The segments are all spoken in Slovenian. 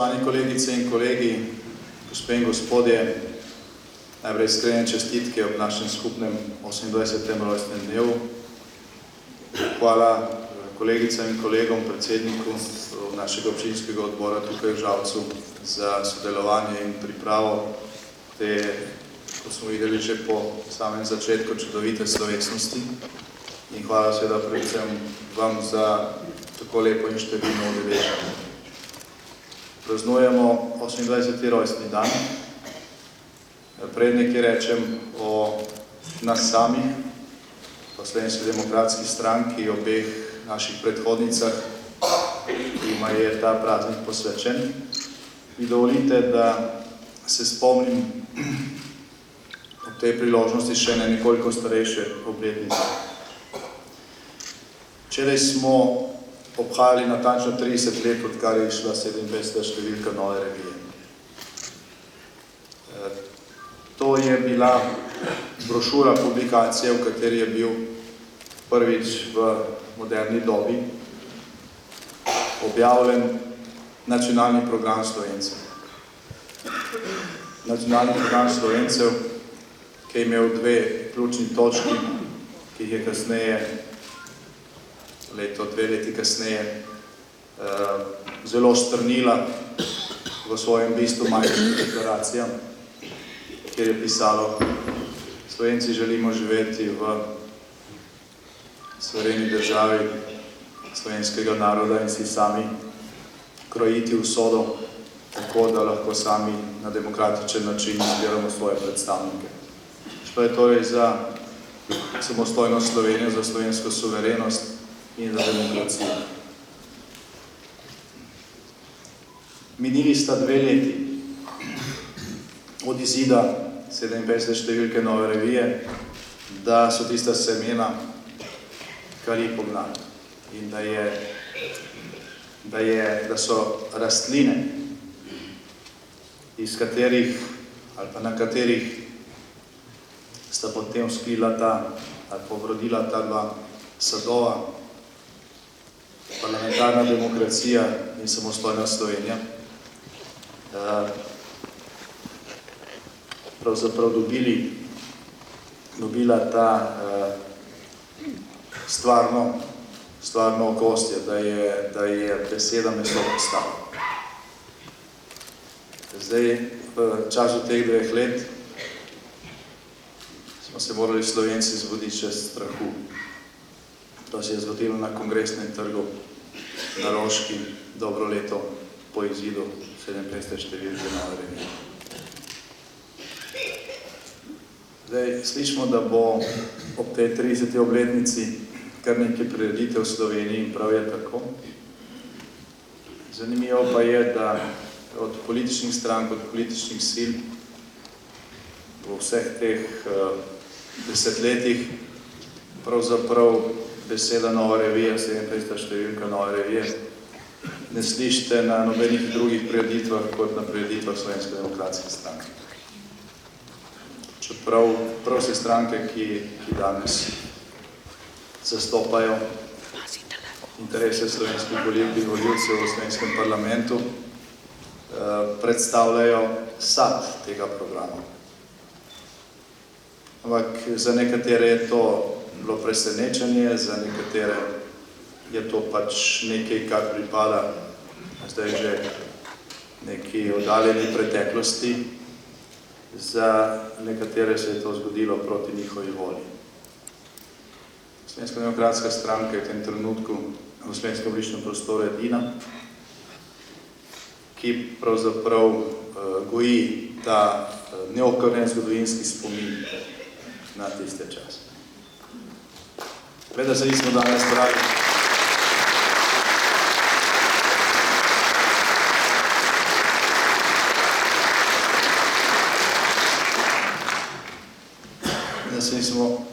Spoštovani kolegice in kolegi, gospe in gospodje, najprej iskrene čestitke ob našem skupnem 28. rojstnem dnevu. Hvala kolegicam in kolegom, predsedniku našega občinskega odbora tukaj v Žalcu za sodelovanje in pripravo te, kot smo videli že po samem začetku, čudovite slovesnosti. In hvala seveda predvsem vam za tako lepo in številno udeležbo. Praznujemo 28. rojstni dan. Pred nekaj rečem o nas samih, o Slovenski demokratski stranki, obeh naših predhodnicah, ki ima je ta praznik posvečen. Mi dovolite, da se spomnim ob tej priložnosti še na nekoliko starejše obletnice. Včeraj smo obhajali natančno 30 let, odkar je išla 27. številka Nove revije. To je bila brošura, publikacija, v kateri je bil prvič v moderni dobi objavljen nacionalni program Slovencev. Nacionalni program Slovencev, ki je imel dve ključni točki, ki jih je kasneje, dve leti kasneje, zelo strnila v svojem bistvu majhnih deklaracijah, kjer je pisalo: Slovenci želimo živeti v suvereni državi slovenskega naroda in si sami krojiti usodo, tako da lahko sami na demokratičen način izbiramo svoje predstavnike. Šlo je torej za samostojno Slovenijo, za slovensko suverenost in za demokracijo. Minili sta 2 leti od izida 57. številke Nove revije, da so tista semena kari pognali in da so rastline, iz katerih ali pa na katerih sta potem vzklila ali obrodila ta dva sadova, parlamentarna demokracija in samostojna Slovenija, pravzaprav dobila ta stvarno okostje, da je beseda meso postala. Zdaj, v času teh 2 let smo se morali Slovenci zbuditi še strahu. To se je zgodilo na Kongresnem trgu na Roški dobro leto po izidu 57. številke Nove revije. Zdaj, slišimo, da bo ob tej 30. obletnici kar nekaj prireditev v Sloveniji in prav je tako. Zanimivo pa je, da od političnih strank, od političnih sil v vseh teh desetletjih pravzaprav beseda Nova revija, 57. številka Nove revije, ne slišite na nobenih drugih prireditvah kot na prireditvah Slovenske demokratske stranke. Čeprav prav se stranke, ki danes zastopajo interese slovenskih volivk in volivcev v slovenskem parlamentu, predstavljajo sad tega programa. Ampak za nekatere je to bilo presenečenje, za nekatere je to pač nekaj, kar pripada zdaj že neki oddaljeni preteklosti, za nekatere se je to zgodilo proti njihovi volji. Slovenska demokratska stranka je v tem trenutku v slovenskem političnem prostoru edina, ki pravzaprav goji ta neokrnjen zgodovinski spomin na tiste čase. Da se nismo danes zbrali. Da se nismo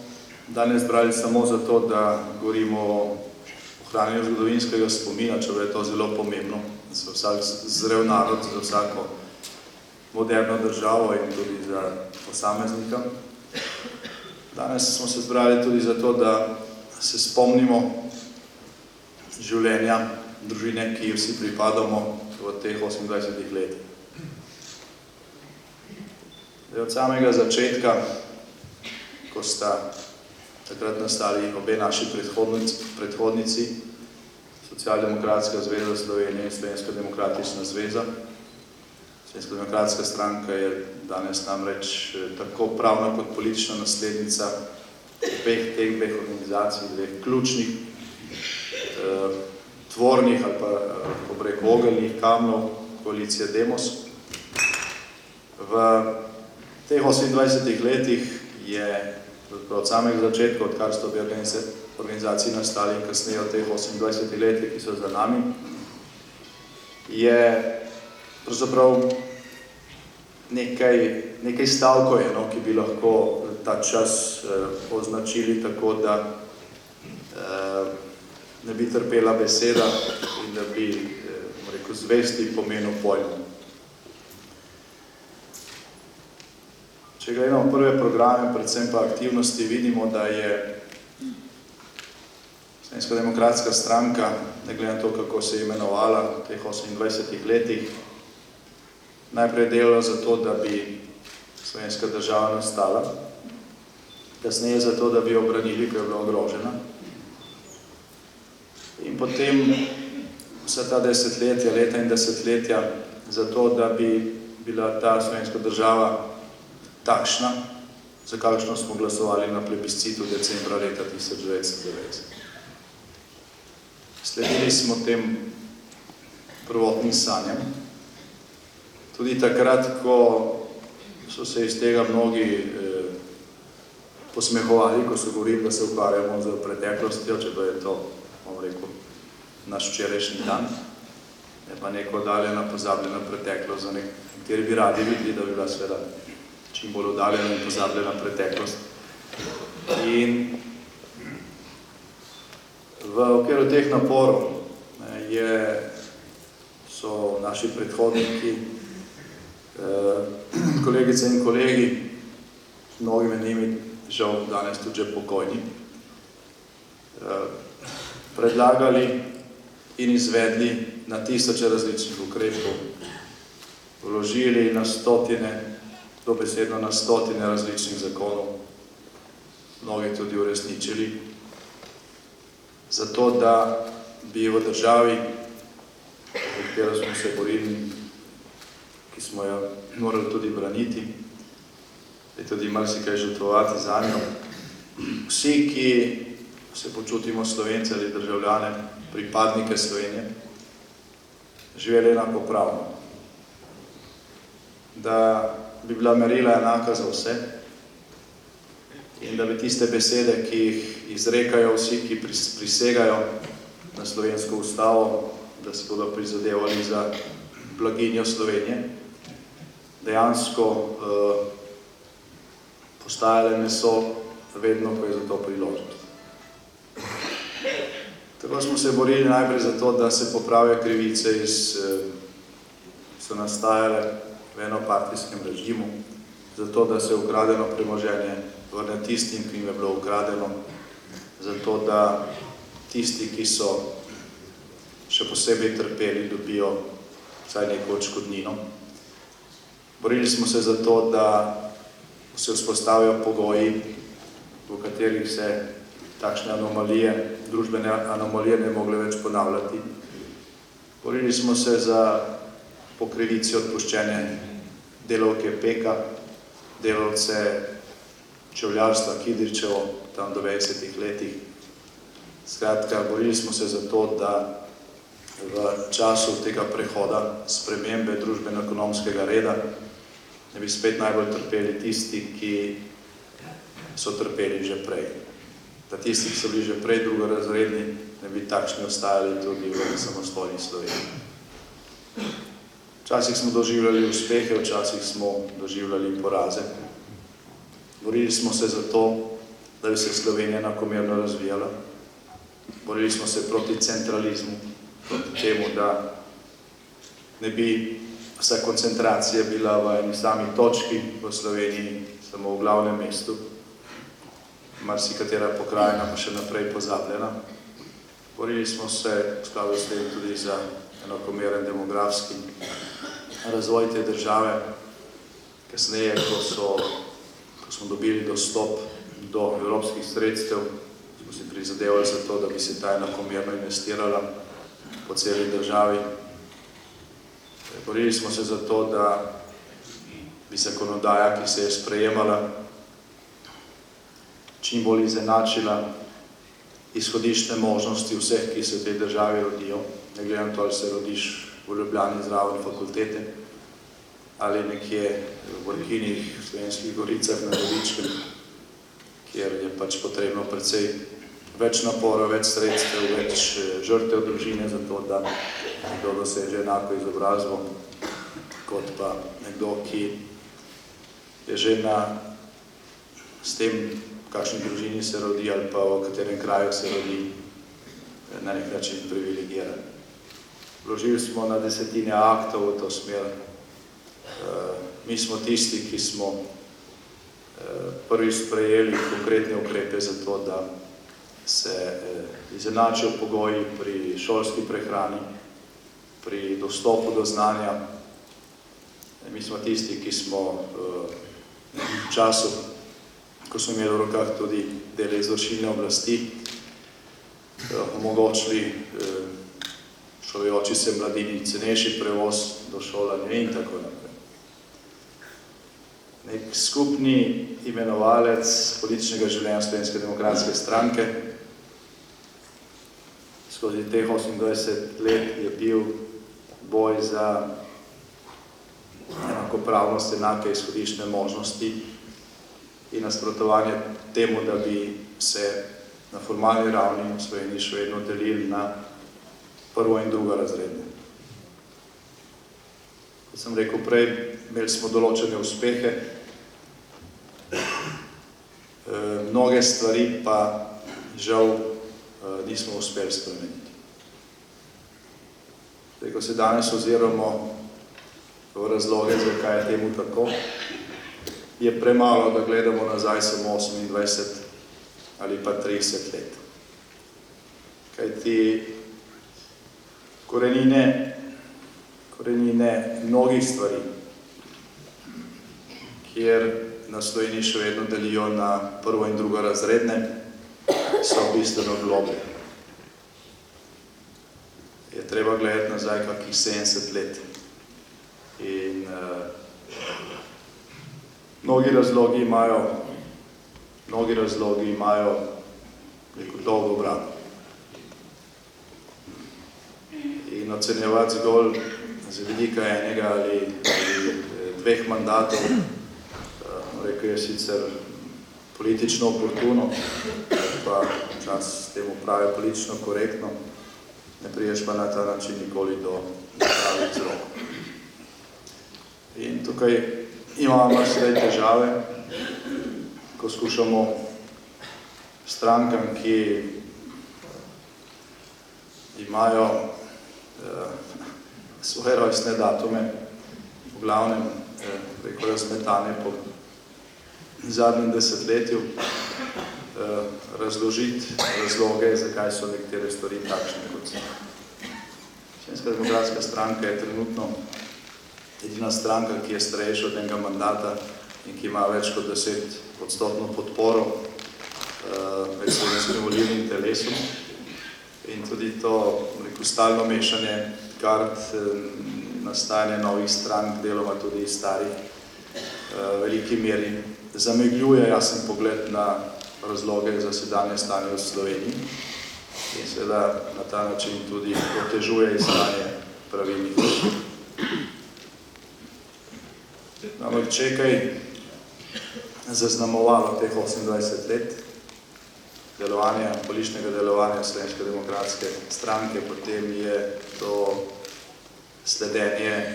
danes zbrali samo zato, da govorimo o ohranjanju zgodovinskega spomina, čeprav je to zelo pomembno za vsak zrel narod, za vsako moderno državo in tudi za posameznika. Danes smo se zbrali tudi zato, da se spomnimo življenja družine, ki vsi pripadamo v teh 28 letih. Od samega začetka, ko sta takrat nastali obe naši predhodnici, Socialdemokratska zveza Slovenije in Slovenska demokratična zveza. Slovenska demokratska stranka je danes namreč tako pravna kot politična naslednica dveh organizacij, dveh ključnih, tvornih ali pa ogeljnih kamnov koalicije Demos. V teh 28 letih je od samega začetka, odkar sta obe organizaciji nastali in kasneje v teh 28 letih, ki so za nami, je pravzaprav nekaj stavkov, ki bi lahko ta čas označili tako, da ne bi trpela beseda in da bi zvesti pomenil pojmu. Če gledamo prve programe, predvsem pa aktivnosti, vidimo, da je Slovenska demokratska stranka, ne glede na to, kako se je imenovala v teh 28 letih, najprej delala za to, da bi slovenska država nastala, kasneje za to, da bi jo obranili, ko je bila ogrožena. In potem vsa ta desetletja, leta in desetletja, za to, da bi bila ta slovenska država takšna, za kakšno smo glasovali na plebiscitu decembra leta 1990. Sledili smo tem prvotnim sanjam. Tudi takrat, ko so se iz tega mnogi posmehovali, ko so govorili, da se ukvarjamo z preteklostjo, če je to, bom rekel, naš včerajšnji dan, je pa neko oddaljena, pozabljena preteklost. Za nekateri bi radi videli, da bi bila seveda čim bolj oddaljena in pozabljena preteklost. In v okviru teh naporov so naši predhodniki, kolegice in kolegi, mnogi med njimi žal danes tudi že pokojni, predlagali in izvedli na tisoče različnih ukrepov, vložili na stotine, dobesedno na stotine različnih zakonov, mnogi tudi uresničili, zato da bi v državi, v katero smo se borili, ki smo jo morali tudi braniti, da je tudi marsikaj žrtvovati za njo, vsi, ki se počutimo Slovence ali državljane, pripadnike Slovenije, živeli enakopravno. Da bi bila merila enaka za vse in da bi tiste besede, ki jih izrekajo vsi, ki prisegajo na slovensko ustavo, da se bodo prizadevali za blaginjo Slovenije, dejansko postajale meso vedno, ko je za to priložnost. Tako smo se borili najprej za to, da se popravijo krivice, so nastajale v enopartijskem režimu, zato da se ukradeno premoženje vrne tistim, ki jim je bilo ukradeno, zato da tisti, ki so še posebej trpeli, dobijo vsaj neko odškodnino. Borili smo se za to, da se vzpostavijo pogoji, v katerih se takšne anomalije, družbene anomalije ne mogle več ponavljati. Borili smo se za po krivici odpuščene delavke Peka, delavce čevljarstva Kidričevo, tam do 20 letih. Skratka, borili smo se za to, da v času tega prehoda, spremembe družbeno-ekonomskega reda, ne bi spet najbolj trpeli tisti, ki so trpeli že prej. Da tisti, ki so bili že prej drugorazredni, ne bi takšni ostajali tudi v samostojni Sloveniji. Včasih smo doživljali uspehe, včasih smo doživljali poraze. Borili smo se za to, da bi se Slovenija enakomerno razvijala. Borili smo se proti centralizmu, proti temu, da ne bi vsa koncentracija bila v eni sami točki v Sloveniji, samo v glavnem mestu, marsikatera pokrajina pa še naprej pozabljena. Borili smo se v skladu s tem tudi za enakomeren demografski razvoj te države. Kasneje, ko smo dobili dostop do evropskih sredstev, smo si prizadevali za to, da bi se ta enakomerno investirala po celi državi. Borili smo se za to, da bi zakonodaja, ki se je sprejemala, čim bolj izenačila izhodiščne možnosti vseh, ki se v tej državi rodijo, ne glede na to, ali se rodiš v Ljubljani zraven fakultete ali nekje v Borkinih, v Slovenskih goricah na Goričkem, kjer je pač potrebno precej več napora, več sredstev, več žrtev družine za to, da nekdo doseže enako izobrazbo, kot pa nekdo, ki je že s tem, v kakšni družini se rodi ali pa v katerem kraju se rodi, na nek način privilegiran. Vložili smo na desetine aktov v to smer. Mi smo tisti, ki smo prvi sprejeli konkretne ukrepe za to, da se izenačijo pogoji pri šolski prehrani, pri dostopu do znanja. Mi smo tisti, ki smo v času, ko smo imeli v rokah tudi dele izvršilne oblasti, omogočili šolajoči se mladini cenejši prevoz do šolanja in tako naprej. Nek skupni imenovalec političnega življenja Slovenske demokratske stranke skozi teh 28 let je bil boj za enakopravnost, enake izhodiščne možnosti in nasprotovanje temu, da bi se na formalni ravni v Sloveniji še vedno delili na prvo in drugo razredne. Kot sem rekel prej, imeli smo določene uspehe, mnoge stvari pa žal nismo uspeli spremeniti. Ko se danes oziramo v razloge, zakaj je temu tako, je premalo, da gledamo nazaj samo 28 ali pa 30 let. Kajti korenine mnogih stvari, kjer na Sloveniji še vedno delijo na prvo in drugo razredne, so bistveno globlje. Je treba gledati nazaj kakih 70 let. In mnogi razlogi imajo neko dolgo brado. In ocenjevati zgolj z vidika enega ali dveh mandatov, rekel je sicer politično oportuno, pa čas temu pravi politično korektno, ne priješ pa na ta način nikoli do pravih vzrokov. In tukaj imamo sredi težave, ko skušamo strankam, ki imajo svoje rojstne datume, v glavnem preko razmetane po zadnjem desetletju, razložiti razloge, zakaj so nekatere stvari takšne kot so. Slovenska demokratska stranka je trenutno edina stranka, ki je starejša od enega mandata in ki ima več kot 10% podporo med slovenskim volilnim telesom. In tudi to stalno mešanje kart, nastajanje novih strank, deloma tudi starih, v veliki meri zamegljuje jasen pogled na razloge za sedanje stanje v Sloveniji in seveda na ta način tudi otežuje iskanje pravilnih rešitev. Namreč, če je kaj zaznamovalo teh 28 let političnega delovanja Slovenske demokratske stranke, potem je to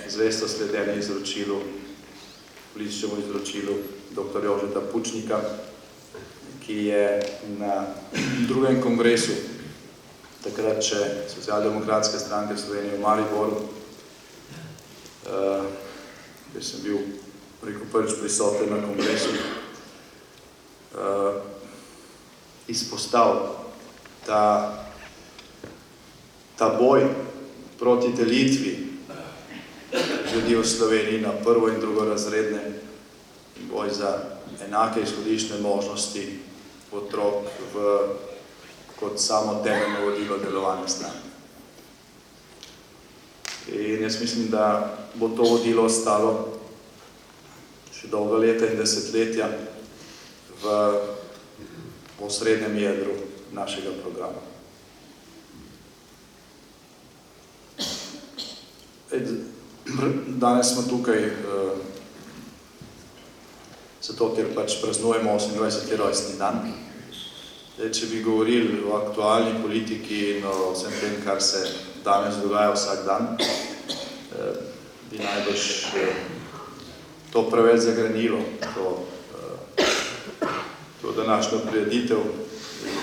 zvesto sledenje političnemu izročilu dr. Jožeta Pučnika, ki je na drugem kongresu, takrat še Socialdemokratske stranke Slovenije v Mariboru, kjer sem bil prvič prisoten na kongresu, izpostavil ta boj proti delitvi ljudi v Sloveniji na prvo in drugorazredne in boj za enake izhodiščne možnosti otrok kot samo temeljno vodilo delovanja stranke. In jaz mislim, da bo to vodilo ostalo še dolga leta in desetletja v osrednjem jedru našega programa. Danes smo tukaj zato, ker pač praznujemo 28. rojstni dan. Če bi govorili o aktualni politiki in o vsem tem, kar se danes dogaja vsak dan, bi najbrž to preveč zagrenilo, to današnjo prireditev,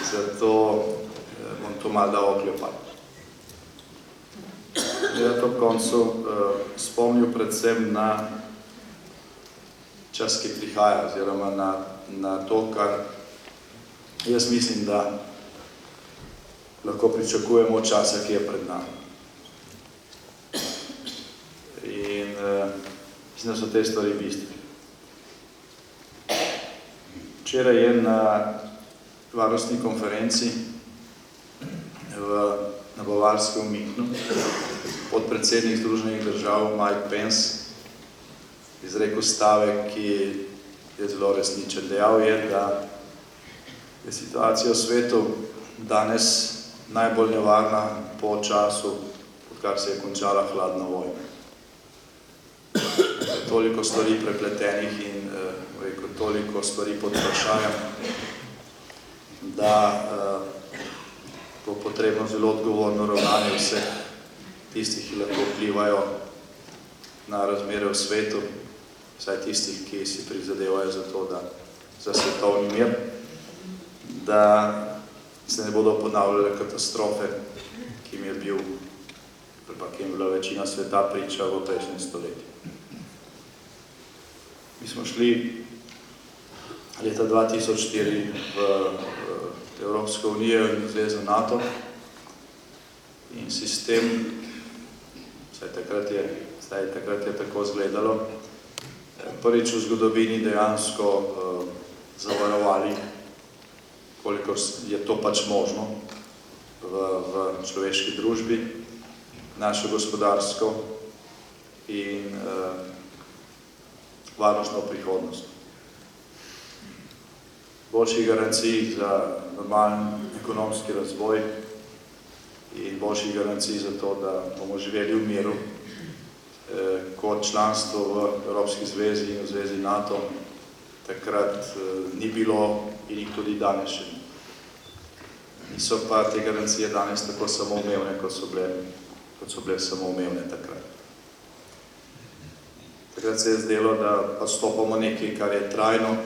zato bom to malo dal oklepati. Jaz to v koncu spomnil predvsem na čas, ki prihaja, oziroma na to, kar jaz mislim, da lahko pričakujemo od časa, ki je pred nami. In mislim, da so te stvari bistvene. Včeraj je na varnostni konferenci na Bavarskem Münchnu podpredsednik Združenih držav Mike Pence izrekel stavek, ki je zelo resničen. Dejal je, da je situacija v svetu danes najbolj nevarna po času, odkar se je končala hladna vojna. Toliko stvari prepletenih in toliko stvari pod vprašanjem, da bo potrebno zelo odgovorno ravnanje vseh tistih, ki lahko vplivajo na razmere v svetu, vsaj tistih, ki si prizadevajo za to, da za svetovni mir, da se ne bodo ponavljale katastrofe, ki jim je bila večina sveta priča v prejšnjem stoletju. Mi smo šli leta 2004 v Evropsko unijo in zvezo NATO in sistem, vsaj takrat je tako izgledalo, prvič v zgodovini dejansko zavarovali, kolikor je to pač možno v človeški družbi, našo gospodarsko in varnostno prihodnost. Boljših garancij za normalen ekonomski razvoj in boljših garancij za to, da bomo živeli v miru, kot članstvo v Evropski zvezi in v zvezi NATO, takrat ni bilo in jih tudi danes še ni. Niso pa te garancije danes tako samoumevne, kot so bile samoumevne takrat. Takrat se je zdelo, da odstopamo nekaj, kar je trajno,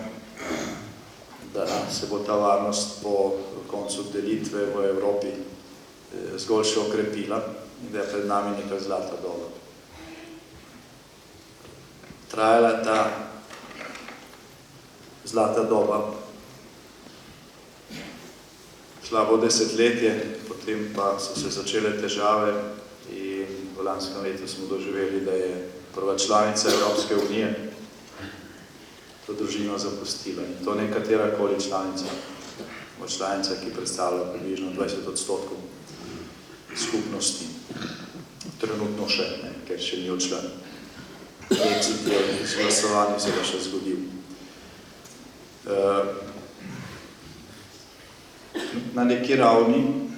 da se bo ta varnost po koncu delitve v Evropi zgolj še okrepila in da je pred nami neka zlata doba. Trajala ta zlata doba, šla bo desetletje, potem pa so se začele težave in v lanskem letu smo doživeli, da je prva članica Evropske unije to družino zapustila. In to ne katerakoli članica, članica, ki predstavlja približno 20% skupnosti. Trenutno še, ker še ni odšla. Brexit je izglasovanje se ga še zgodil. Na neki ravni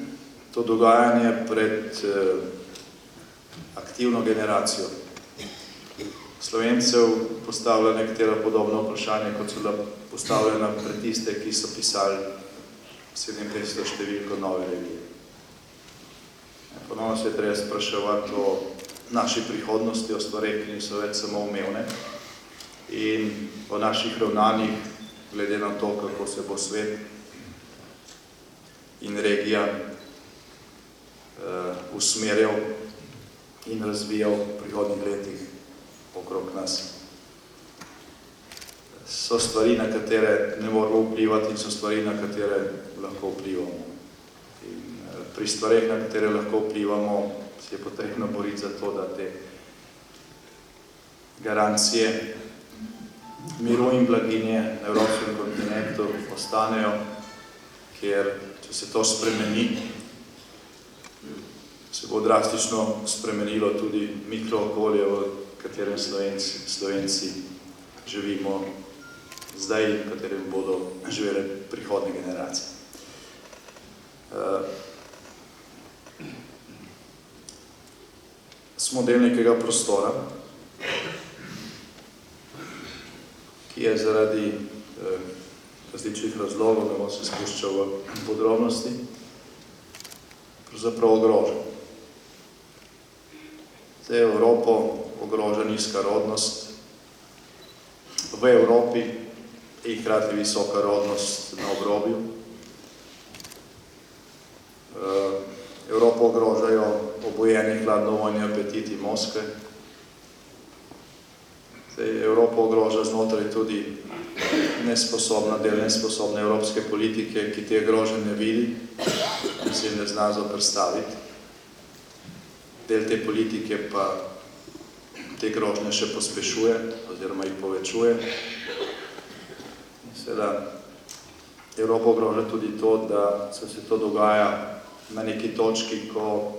to dogajanje pred aktivno generacijo Slovencev postavlja nekatera podobna vprašanja, kot so postavljena pred tiste, ki so pisali 57. številko Nove revije. Ponovno se je treba spraševati o naši prihodnosti, o stvareh, ki niso več samoumevne in o naših ravnanjih, glede na to, kako se bo svet in regija usmerjal in razvijal v prihodnjih letih okrog nas. So stvari, na katere ne moramo vplivati in so stvari, na katere lahko vplivamo. In pri stvareh, na katere lahko vplivamo, se je potrebno boriti za to, da te garancije miru in blaginje na evropskem kontinentu ostanejo, ker če se to spremeni, se bo drastično spremenilo tudi mikrookolje, v katerem Slovenci živimo zdaj, v katerem bodo živele prihodne generacije. Smo del nekega prostora, ki je zaradi različnih razlogov, ne bom se spuščal v podrobnosti, pravzaprav ogrožen. Zdaj Evropo ogroža nizka rodnost, v Evropi je hkrati visoka rodnost na obrobju. Evropo ogrožajo obojeni hladnovojni apetiti Moskve. Evropo ogroža znotraj tudi del nesposobne evropske politike, ki te grožnje ne vidi in se jim ne zna zoperstaviti. Del te politike pa te grožnje še pospešuje oziroma jih povečuje. Seveda, Evropa ogroža tudi to, da se to dogaja na neki točki, ko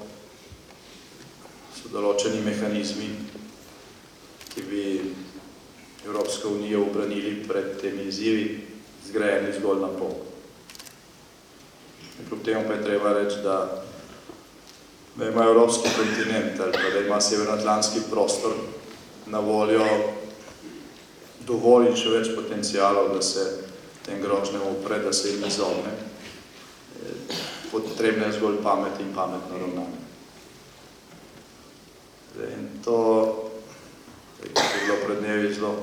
so določeni mehanizmi, ki bi Evropsko unijo ubranili pred temi izzivi, zgrajeni zgolj na pol. Kljub temu pa je treba reči, da ima evropski kontinent ali pa da ima severnoatlantski prostor na voljo dovolj in še več potencialov, da se tem grožnjem upre, da se jim izogne. Potrebna je zgolj pamet in pametno ravnanje. In to, kot je bilo pred dnevi zelo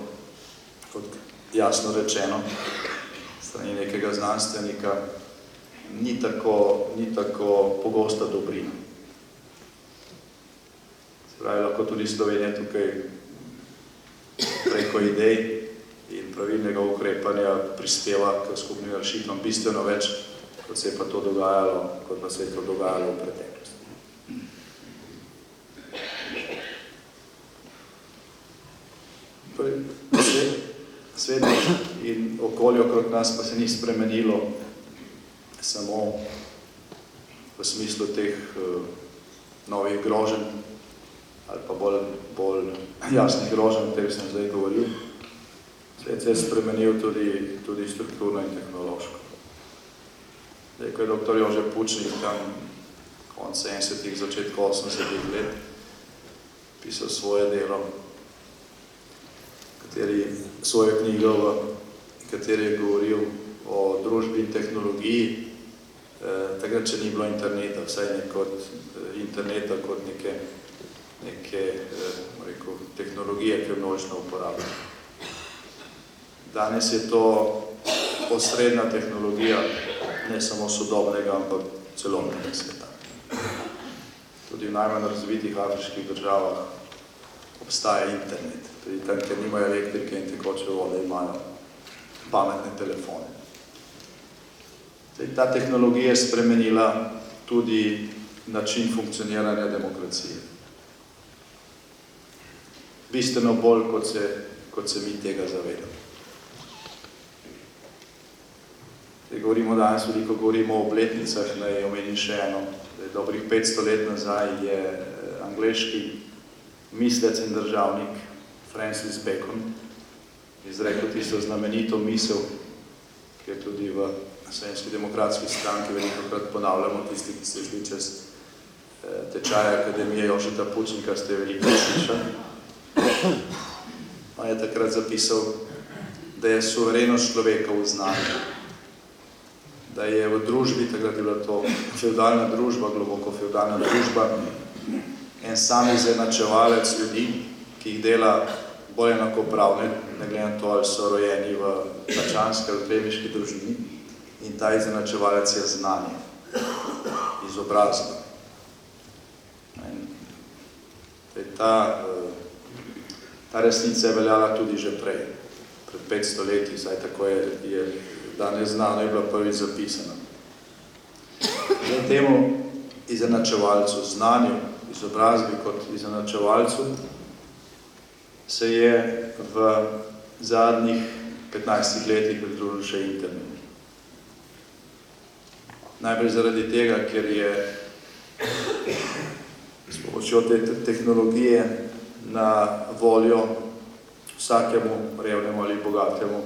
kot jasno rečeno, strani nekega znanstvenika, ni tako pogosta dobrina. Se pravi, lahko tudi Slovenija tukaj preko idej in pravilnega ukrepanja prispeva k skupnim rešitvam bistveno več, kot se je pa to dogajalo v preteklosti. Svet in okolje okrog nas pa se ni spremenilo samo v smislu teh novih groženj ali pa bolj jasnih groženj, o katerih sem zdaj govoril. Svet se je spremenil tudi strukturno in tehnološko. Ko je dr. Jože Pučnik tam konec 70-ih, začetku 80-ih let pisal svoje delo, svojo knjigo, v kateri je govoril o družbi in tehnologiji, takrat, če ni bilo interneta, vsaj ne kot interneta, kot neke tehnologije, ki je množično uporabljena. Danes je to osrednja tehnologija, ne samo sodobnega, ampak celotnega sveta. Tudi v najmanj razvitih afriških državah obstaja internet. Tudi tam, ker nimajo elektrike in tekoče vode, imajo pametne telefone. Ta tehnologija je spremenila tudi način funkcioniranja demokracije. Bistveno bolj, kot se mi tega zavedamo. Veliko govorimo o obletnicah, naj omenim še eno. Dobrih 500 let nazaj je angleški mislec in državnik Francis Bacon izrekel tisto znamenito misel, ki je tudi v Slovenski demokratski stranki velikokrat ponavljamo, tisti, ki ste šli čez tečaje Akademije Jožeta Pučnika, ste veliko slišali. On je takrat zapisal, da je suverenost človeka v znanju, da je v družbi, takrat je bila to fevdalna družba, globoko fevdalna družba, en sam izenačevalec ljudi, ki jih dela bolj enakopravne, ne glede na to, ali so rojeni v plačanski ali plemiški družini, in ta izenačevalec je znanje, izobrazba. Ta resnica je veljala tudi že prej, pred 500 leti, saj tako je danes znano, je bila prvič zapisana. Temu izenačevalcu, znanju izobrazbi kot izenačevalcu, se je v zadnjih 15 letih pridružil še internet. Najprej zaradi tega, ker je s pomočjo te tehnologije na voljo vsakemu revnemu ali bogatemu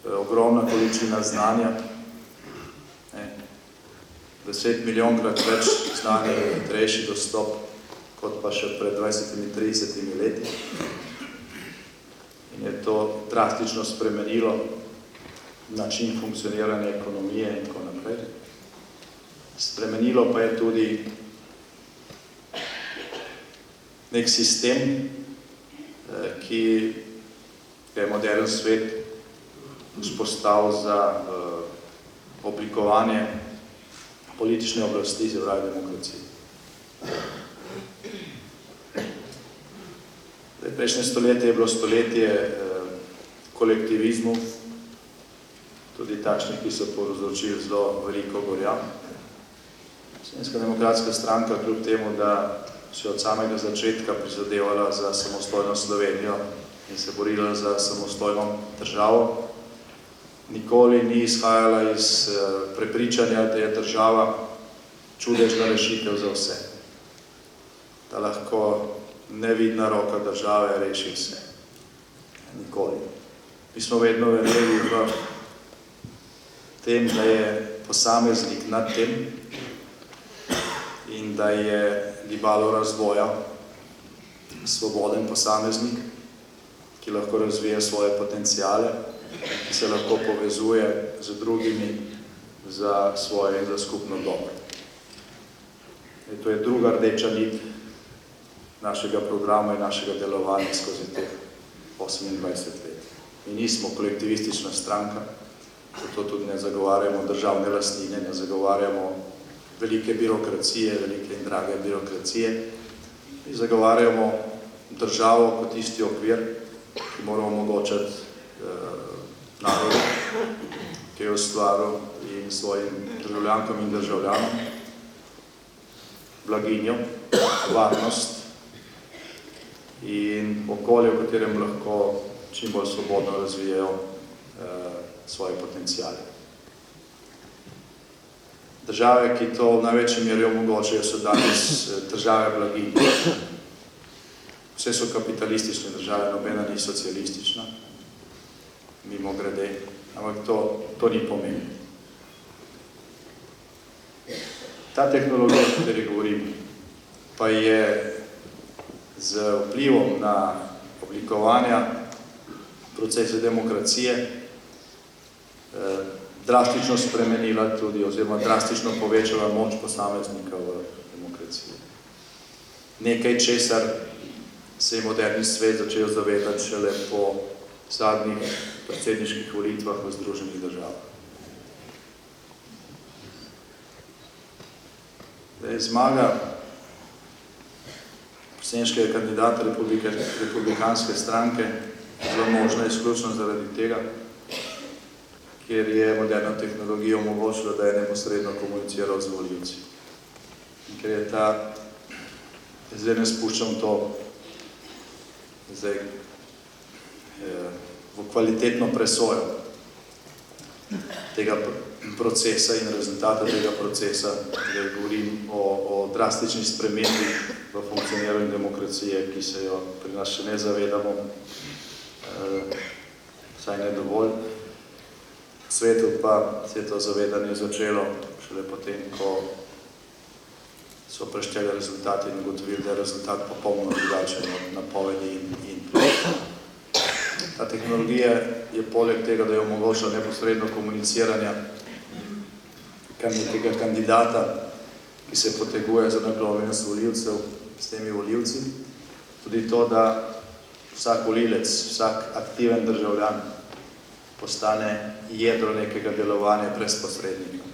ogromna količina znanja. 10 milijonkrat več znanja je hitrejši dostop, kot pa še pred 20-30 leti. In je to drastično spremenilo način funkcioniranja ekonomije in tako naprej. Spremenilo pa je tudi nek sistem, ki je moderen svet vzpostavil za oblikovanje politične oblasti, se pravi demokracije. Prejšnje stoletje je bilo stoletje kolektivizmov, tudi takšnih, ki so povzročili zelo veliko gorja. Slovenska demokratska stranka, kljub temu, da se od samega začetka prizadevala za samostojno Slovenijo in se borila za samostojno državo, nikoli ni izhajala iz prepričanja, da je država čudežna rešitev za vse. Da lahko nevidna roka države reši vse. Nikoli. Mi smo vedno verjeli v tem, da je posameznik nad tem in da je gibalo razvoja svoboden posameznik, ki lahko razvije svoje potenciale, ki se lahko povezuje z drugimi za svoje in za skupno dobro. To je druga rdeča nit našega programa in našega delovanja skozi teh 28 let. Mi nismo kolektivistična stranka, zato tudi ne zagovarjamo državne lastnine, ne zagovarjamo velike birokracije, velike in drage birokracije. Mi zagovarjamo državo kot tisti okvir, ki mora omogočati narodu, ki je ustvaril in svojim državljankam in državljanom blaginjo, varnost in okolje, v katerem lahko čim bolj svobodno razvijajo svoje potencijale. Države, ki to v največji meri omogočajo, so danes države blaginje. Vse so kapitalistične države, nobena ni socialistična, mimo grede, ampak to ni pomembno. Ta tehnologija, o kateri govorim, pa je z vplivom na oblikovanja procesa demokracije drastično spremenila tudi, oziroma drastično povečala moč posameznika v demokraciji. Nekaj, česar se je moderni svet začel zavedati šele po zadnjih predsedniških volitvah v Združenih državah. Zmaga predsedniškega kandidata republikanske stranke bila možna izključno zaradi tega, ker je moderna tehnologija omogočila, da je neposredno komuniciral z volivci. Ker je ta, zdaj ne spuščam to v kvalitetno presojo tega procesa in rezultata tega procesa, da govorim o drastični spremembi v funkcioniranju demokracije, ki se jo pri nas še ne zavedamo, vsaj ne dovolj. V svetu pa se je to zavedanje začelo šele potem, ko so prešteli rezultati in ugotovili, da je rezultat popolnoma drugačen od napovedi in ta tehnologija je poleg tega, da je omogočila neposredno komuniciranje nekega kandidata, ki se poteguje za naklonjenost volivcev s temi volivci, tudi to, da vsak volilec, vsak aktiven državljan postane jedro nekega delovanja brez posrednika.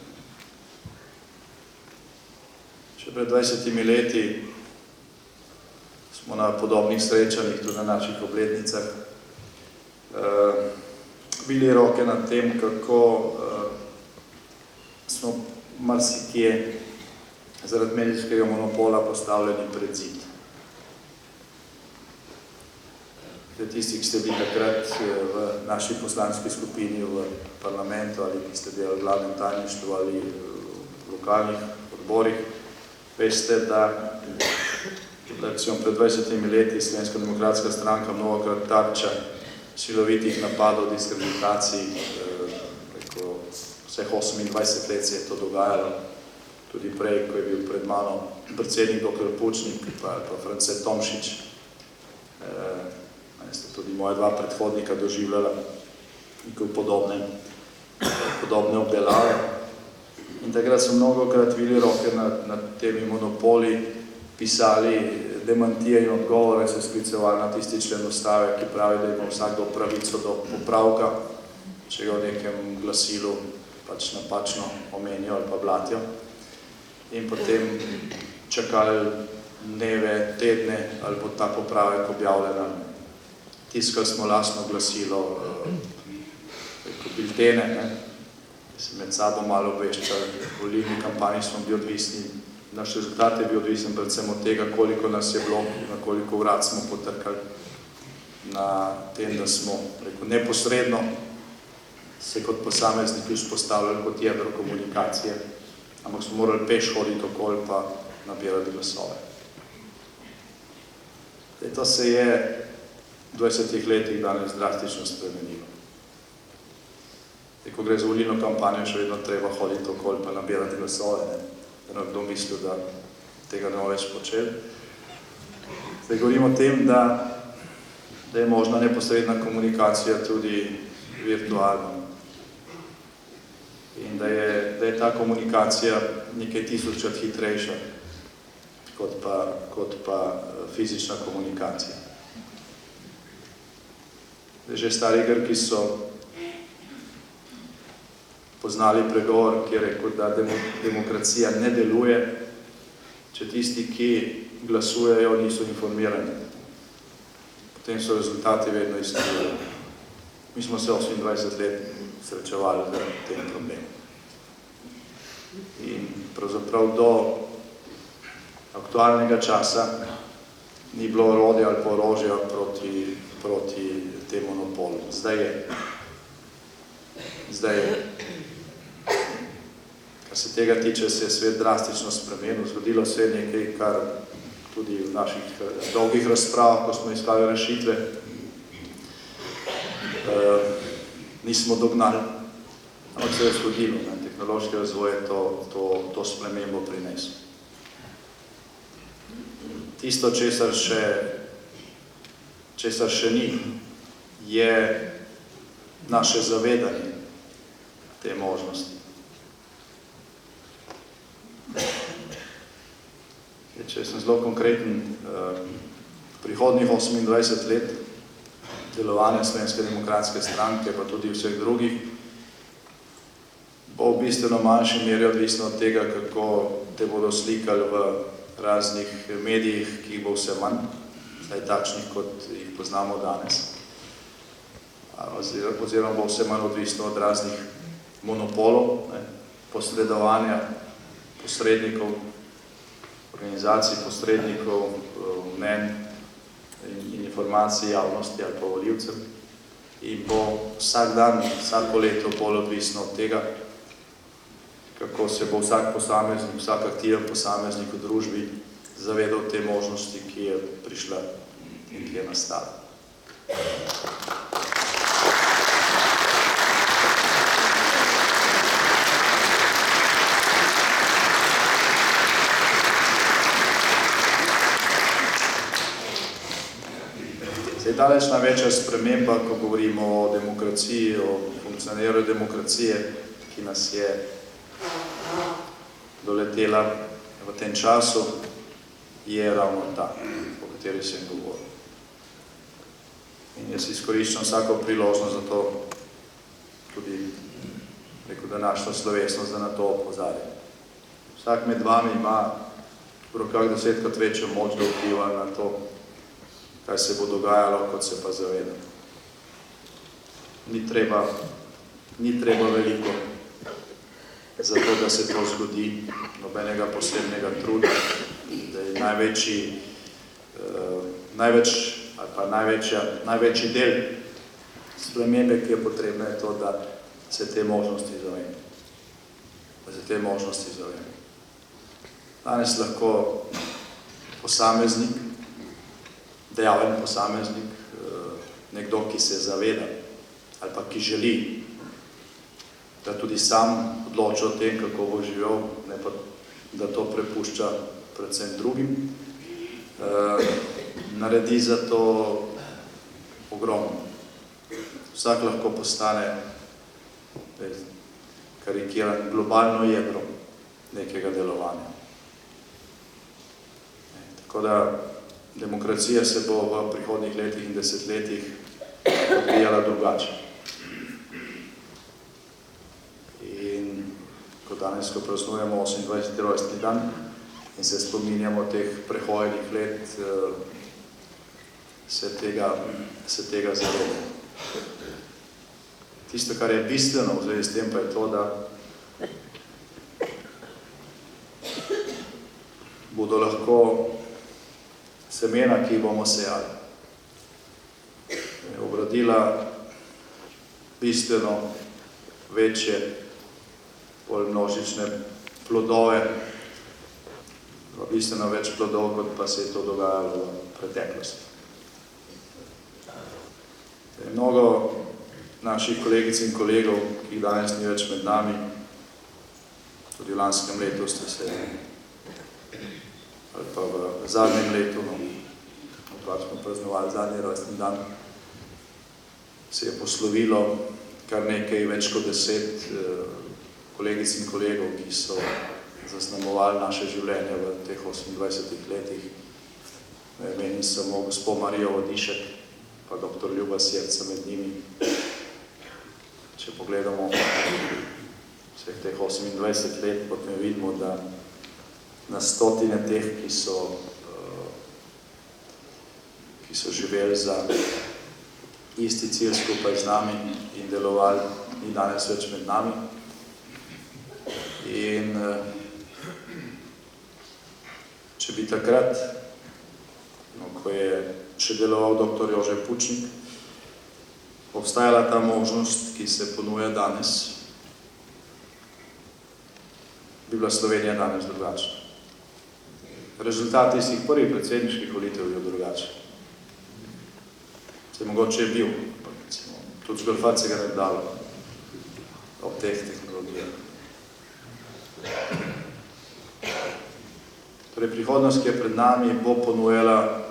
Še pred 20 leti smo na podobnih srečanjih, tudi na naših obletnicah, bili roke nad tem, kako smo marsikje zaradi medijskega monopola postavljeni pred zid. Tisti, ki ste bili takrat v naši poslanski skupini v parlamentu ali ki ste delali v glavnem tajništvu ali v lokalnih odborih, veste, da recimo pred 20 leti Slovenska demokratska stranka mnogokrat tarča silovitih napadov, diskreditacij, vseh 28 let se je to dogajalo, tudi prej, ko je bil pred mano predsednik dr. Pučnik pa France Tomšič, ste tudi moja dva predhodnika doživljala nekaj podobne obdelave. In takrat so mnogokrat vili roke nad temi monopoli, pisali demantije in odgovore, se sklicevali na tisti člen ustave, ki pravi, da ima vsakdo pravico do popravka, če ga v nekem glasilu pač napačno omenijo ali pa blatijo. In potem čakali dneve, tedne ali bo ta popravek objavljena. Tiskali smo lastno glasilo, biltene, se med sabo malo obveščali, v volilni kampanji smo bili odvisni, naš rezultat je bil odvisen predvsem od tega, koliko nas je bilo, na koliko vrat smo potrkali na tem, da smo neposredno se kot posamezniki vzpostavljali kot jedro komunikacije, ampak smo morali peš hoditi okoli pa nabirati glasove. To se je v 20 letih danes drastično spremenilo. Ko gre za volilno kampanjo, še vedno treba hoditi okoli pa nabirati glasove, da kdo misli, da tega ne bomo več počeli. Zdaj govorimo o tem, da je možna neposredna komunikacija tudi virtualna. In da je ta komunikacija nekaj tisočkrat hitrejša kot pa fizična komunikacija. Že stari Grki so poznali pregovor, ki je rekel, da demokracija ne deluje, če tisti, ki glasujejo, niso informirani. Potem so rezultati vedno isti. Mi smo se 28 let srečevali z tem problemom. In pravzaprav do aktualnega časa ni bilo orodja ali orožja proti tem monopolu. Zdaj je. Kar se tega tiče, se je svet drastično spremenil. Zgodilo se je nekaj, kar tudi v naših dolgih razpravah, ko smo iskali rešitve, nismo dognali. Ampak se je zgodilo. Tehnološki razvoj je to spremembo prinesel. Tisto, česar še ni, je naše zavedanje te možnosti. Če sem zelo konkreten, prihodnjih 28 let delovanja Slovenske demokratske stranke, pa tudi vseh drugih, bo v bistveno manjši meri odvisno od tega, kako te bodo slikali v raznih medijih, ki jih bo vse manj, zdaj takšnih, kot jih poznamo danes. Oziroma bo vse manj odvisno od raznih monopolov, posredovanja posrednikov, organizacij posrednikov, mnenj in informacij javnosti ali pa volivcev. In bo vsak dan, vsako leto bolj odvisno od tega, kako se bo vsak posameznik, vsak aktiven posameznik v družbi zavedal te možnosti, ki je prišla in ki je nastala. Daleč največja sprememba, ko govorimo o demokraciji, o funkcioniranju demokracije, ki nas je doletela v tem času, je ravno ta, o kateri sem govoril. In jaz izkoriščam vsako priložnost za to, tudi današnjo slovesnost, da na to opozarjam. Vsak med vami ima v rokah 10-krat večjo moč, da vpliva na to, kaj se bo dogajalo, kot se pa zaveda. Ni treba veliko. za to, da se to zgodi, nobenega posebnega truda, da je največji del spremembe, ki je potrebna, je to, da se te možnosti zavemo. Danes lahko posameznik, dejaven posameznik, nekdo, ki se zaveda ali pa ki želi, da tudi sam odloča o tem, kako bo živel, ne pa da to prepušča predvsem drugim, naredi za to ogromno. Vsak lahko postane karikiran globalno jedro nekega delovanja. Tako da demokracija se bo v prihodnjih letih in desetletjih odvijala drugače. In ko danes, ko praznujemo 28. rojstni dan in se spominjamo teh prehojenih let, se tega zavedamo. Tisto, kar je bistveno v zvezi s tem, pa je to, da bodo lahko semena, ki jih bomo sejali, obrodila bistveno večje, bolj množične plodove, bistveno več plodov, kot pa se je to dogajalo v preteklosti. Mnogo naših kolegic in kolegov, ki jih danes ni več med nami, tudi v lanskem letu ste se, ali pa v zadnjem letu, pač smo praznovali zadnji rojstni dan, se je poslovilo kar nekaj, več kot 10 kolegic in kolegov, ki so zaznamovali naše življenje v teh 28 letih. Menim samo gospod Marijo Vodišek, pa dr. Ljuba Sjerca med njimi. Če pogledamo vseh teh 28 let, potem vidimo, da na stotine teh, ki so živeli za isti cilj skupaj z nami in delovali, ni danes več med nami. In če bi takrat, ko je še deloval dr. Jože Pučnik, obstajala ta možnost, ki se ponuja danes, bi bila Slovenija danes drugačna. Rezultati iz tih prvih predsedniških volitev je drugačen. Se mogoče je bil, tudi zgolj se ga ne dalo ob teh tehnologijah. Torej, prihodnost, ki je pred nami, bo ponujala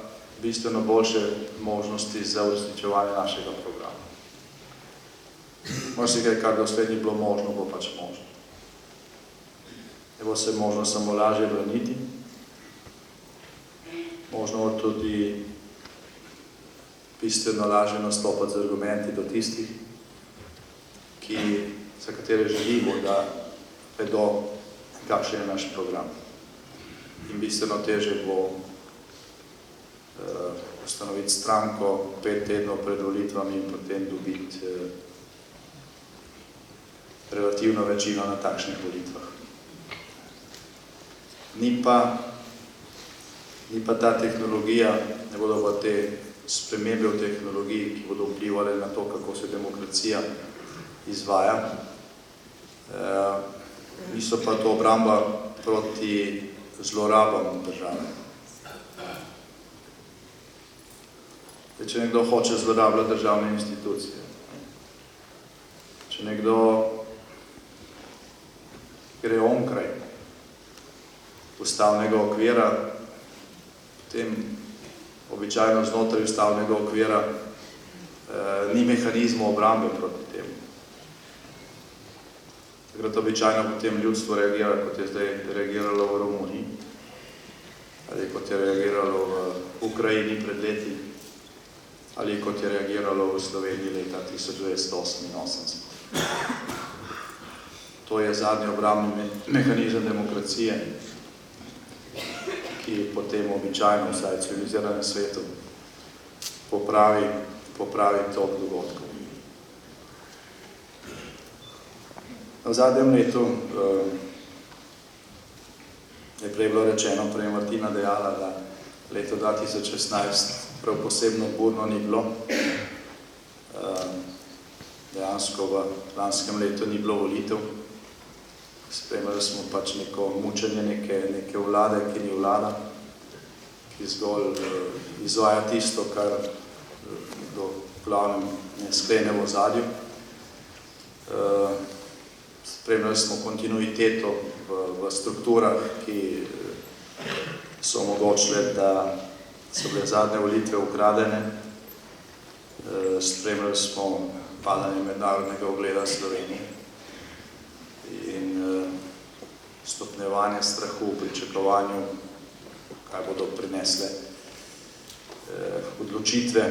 bistveno boljše možnosti za uresničevanje našega programa. Marsikaj, kar doslej ni bilo možno, bo pač možno. Ne bo se možno samo lažje braniti, možno tudi bistveno lažje nastopati z argumenti do tistih, za katere želimo, da vedo, kakšen je naš program. In bistveno teže bo ustanoviti stranko 5 tednov pred volitvami in potem dobiti relativno večino na takšnih volitvah. Ni pa ta tehnologija, ne bodo pa te spremembe v tehnologiji, ki bodo vplivali na to, kako se demokracija izvaja. Niso pa to obramba proti zlorabam države. Če nekdo hoče zlorabljati državne institucije, če nekdo gre onkraj ustavnega okvira, potem običajno znotraj ustavnega okvira ni mehanizmov obrambe proti temu. Takrat običajno potem ljudstvo reagira, kot je zdaj reagiralo v Romuniji, ali kot je reagiralo v Ukrajini pred leti, ali kot je reagiralo v Sloveniji leta 1988. To je zadnji obrambni mehanizem demokracije, ki potem običajno, vsaj v civiliziranem svetu, popravi tok dogodkov. V zadnjem letu je prej bilo rečeno, prej Martina dejala, da leto 2016 prav posebno burno ni bilo. Dejansko v lanskem letu ni bilo volitev. Spremljali smo pač neko mučenje neke vlade, ki ni vlada, ki zgolj izvaja tisto, kar do glavnem ne sklene v ozadju. Spremljali smo kontinuiteto v strukturah, ki so omogočile, da so bile zadnje volitve ukradene. Spremljali smo padanje mednarodnega ugleda Slovenije in stopnjevanje strahu v pričakovanju, kaj bodo prinesle odločitve,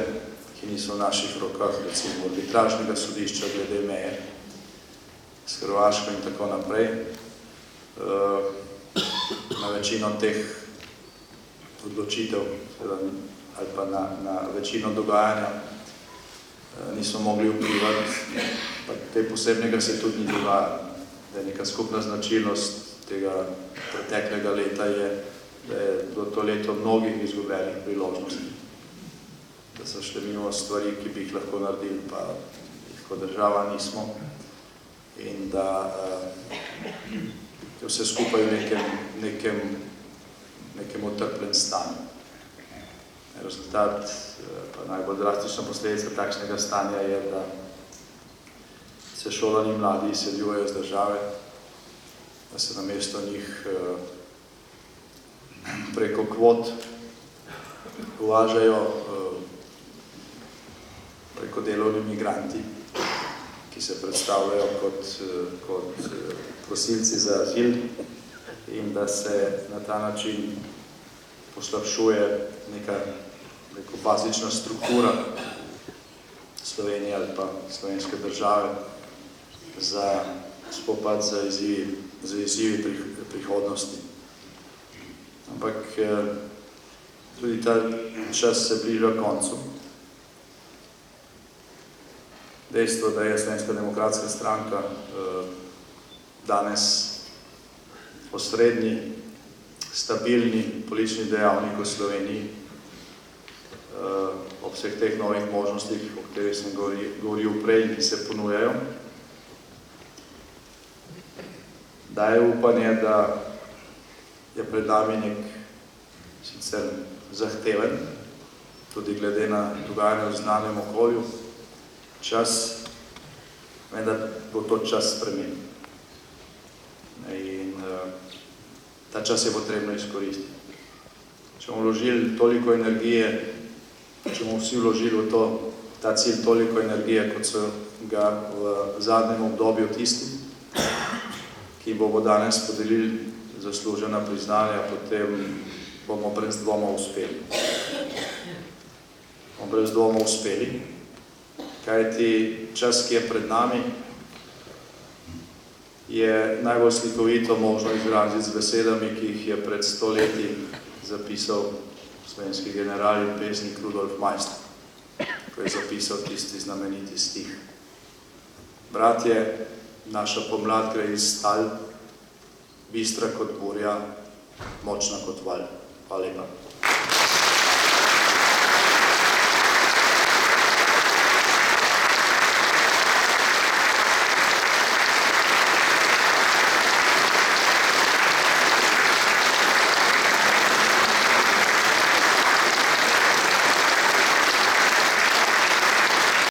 ki niso v naših rokah, recimo arbitražnega sodišča glede meje s Hrvaško in tako naprej. Na večino teh odločitev ali pa na večino dogajanja nismo mogli vplivati, pa kaj posebnega se tudi ni dogaja. Da je neka skupna značilnost tega preteklega leta je, da je do to leto mnogih izgubljenih priložnosti, da so šle mimo stvari, ki bi jih lahko naredili, pa jih kot država nismo, in da je vse skupaj v nekem utrpljen stanju. Rezultat, pa najbolj drastična posledica takšnega stanja je, da se šolani mladi izseljujejo z države, da se namesto njih preko kvot uvažajo preko delovni migranti, ki se predstavljajo kot prosilci za azil, in da se na ta način poslabšuje neka bazična struktura Slovenije ali pa slovenske države za spopad z izzivi prihodnosti. Ampak tudi ta čas se bliža koncu. Dejstvo, da je Slovenska demokratska stranka danes osrednji, stabilni politični dejavnik v Sloveniji, ob vseh teh novih možnostih, o katerih sem govoril prej, ki se ponujajo, daje upanje, da je pred nami nek sicer zahteven, tudi glede na dogajanje v znanem okolju, čas, vendar bo to čas spremenil. In ta čas je potrebno izkoristiti. Če bomo vložili toliko energije, če bomo vsi vložili v ta cilj toliko energije, kot so ga v zadnjem obdobju tisti, ki bomo danes podelili zaslužena priznanja, potem bomo brez dvoma uspeli. Bomo brez dvoma uspeli, kajti čas, ki je pred nami, je najbolj slikovito možno izraziti z besedami, ki jih je pred 100 leti zapisal slovenski general in pesnik Rudolf Meister, ko je zapisal tisti znameniti stih. Bratje, naša pomlad gre iz tal, bistra kot burja, močna kot val. Hvala lepa.